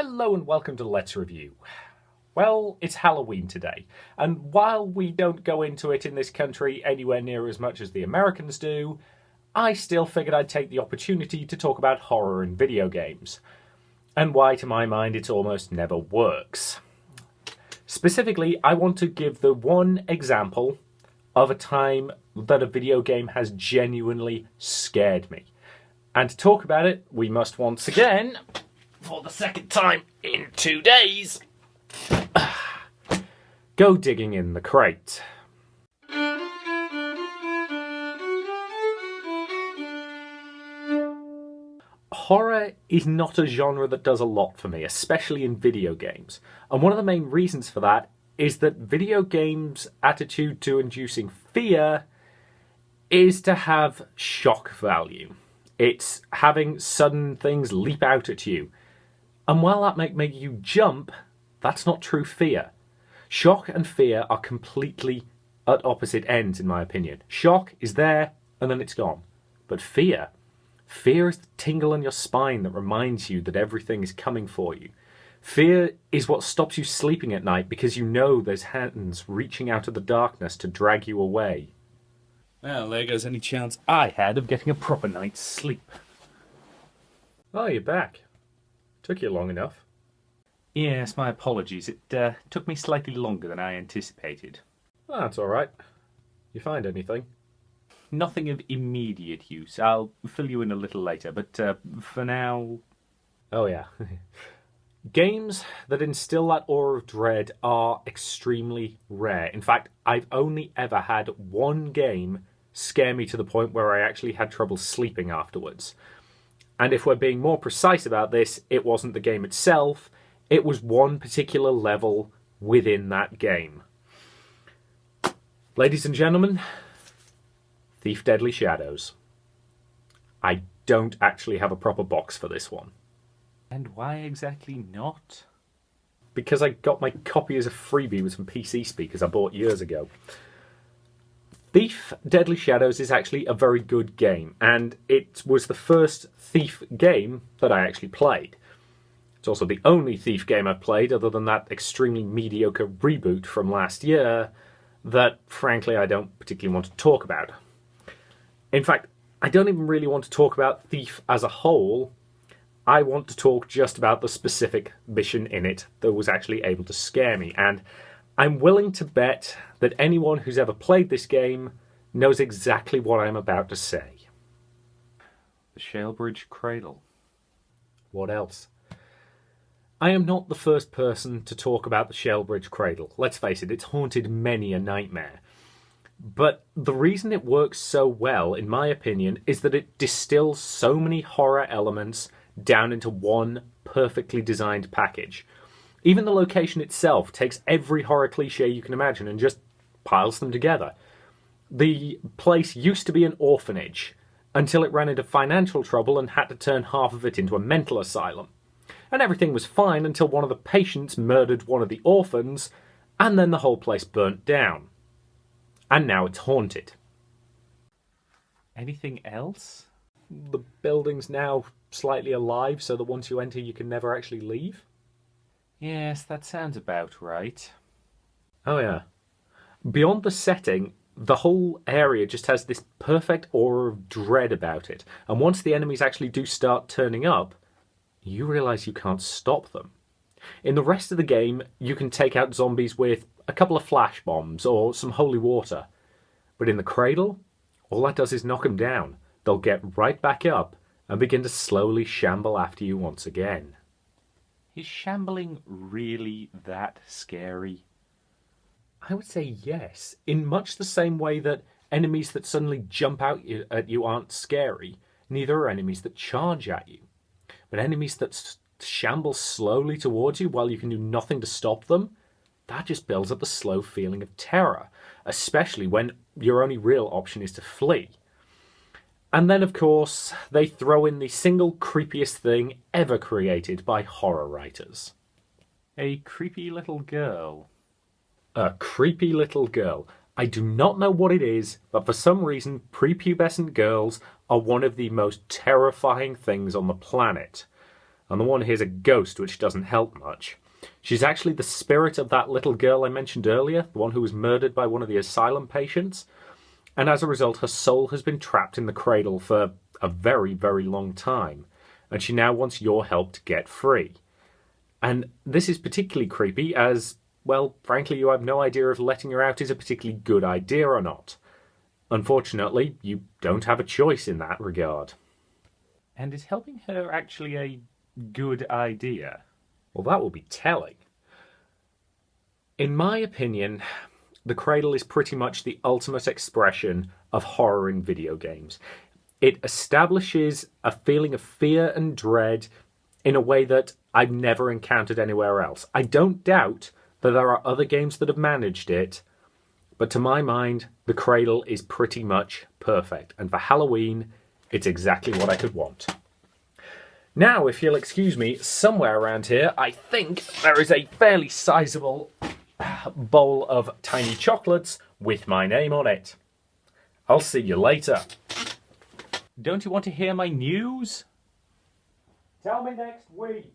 Hello and welcome to Let's Review. Well, it's Halloween today, and while we don't go into it in this country anywhere near as much as the Americans do, I still figured I'd take the opportunity to talk about horror in video games, and why, to my mind, it almost never works. Specifically, I want to give the one example of a time that a video game has genuinely scared me. And to talk about it, we must once again, for the second time in 2 days, go digging in the crate. Horror is not a genre that does a lot for me, especially in video games. And one of the main reasons for that is that video games' attitude to inducing fear is to have shock value. It's having sudden things leap out at you. And while that might make you jump, that's not true fear. Shock and fear are completely at opposite ends, in my opinion. Shock is there, and then it's gone. But fear is the tingle in your spine that reminds you that everything is coming for you. Fear is what stops you sleeping at night because you know there's hands reaching out of the darkness to drag you away. Well, there goes any chance I had of getting a proper night's sleep. Oh, you're back. Took you long enough. Yes, my apologies. It took me slightly longer than I anticipated. Oh, that's alright. You find anything? Nothing of immediate use. I'll fill you in a little later, but for now... Oh yeah. Games that instill that aura of dread are extremely rare. In fact, I've only ever had one game scare me to the point where I actually had trouble sleeping afterwards. And if we're being more precise about this, it wasn't the game itself, it was one particular level within that game. Ladies and gentlemen, Thief Deadly Shadows. I don't actually have a proper box for this one. And why exactly not? Because I got my copy as a freebie with some PC speakers I bought years ago. Thief Deadly Shadows is actually a very good game, and it was the first Thief game that I actually played. It's also the only Thief game I've played, other than that extremely mediocre reboot from last year that, frankly, I don't particularly want to talk about. In fact, I don't even really want to talk about Thief as a whole. I want to talk just about the specific mission in it that was actually able to scare me, and I'm willing to bet that anyone who's ever played this game knows exactly what I'm about to say. The Shalebridge Cradle. What else? I am not the first person to talk about the Shalebridge Cradle. Let's face it, it's haunted many a nightmare. But the reason it works so well, in my opinion, is that it distills so many horror elements down into one perfectly designed package. Even the location itself takes every horror cliche you can imagine and just piles them together. The place used to be an orphanage until it ran into financial trouble and had to turn half of it into a mental asylum. And everything was fine until one of the patients murdered one of the orphans, and then the whole place burnt down. And now it's haunted. Anything else? The building's now slightly alive so that once you enter you can never actually leave. Yes, that sounds about right. Oh yeah. Beyond the setting, the whole area just has this perfect aura of dread about it. And once the enemies actually do start turning up, you realise you can't stop them. In the rest of the game, you can take out zombies with a couple of flash bombs or some holy water. But in the Cradle, all that does is knock them down. They'll get right back up and begin to slowly shamble after you once again. Is shambling really that scary? I would say yes, in much the same way that enemies that suddenly jump out at you aren't scary, neither are enemies that charge at you. But enemies that shamble slowly towards you while you can do nothing to stop them, that just builds up a slow feeling of terror, especially when your only real option is to flee. And then, of course, they throw in the single creepiest thing ever created by horror writers. A creepy little girl. A creepy little girl. I do not know what it is, but for some reason, prepubescent girls are one of the most terrifying things on the planet. and the one here's a ghost, which doesn't help much. She's actually the spirit of that little girl I mentioned earlier, the one who was murdered by one of the asylum patients, and as a result her soul has been trapped in the cradle for a very, very long time, and she now wants your help to get free. And this is particularly creepy as, well, frankly, you have no idea if letting her out is a particularly good idea or not. Unfortunately, you don't have a choice in that regard. And is helping her actually a good idea? Well, that will be telling. In my opinion, the cradle is pretty much the ultimate expression of horror in video games. It establishes a feeling of fear and dread in a way that I've never encountered anywhere else. I don't doubt that there are other games that have managed it, but to my mind, the cradle is pretty much perfect. And for Halloween, it's exactly what I could want. Now, if you'll excuse me, somewhere around here, I think there is a fairly sizable bowl of tiny chocolates with my name on it. I'll see you later. Don't you want to hear my news? Tell me next week.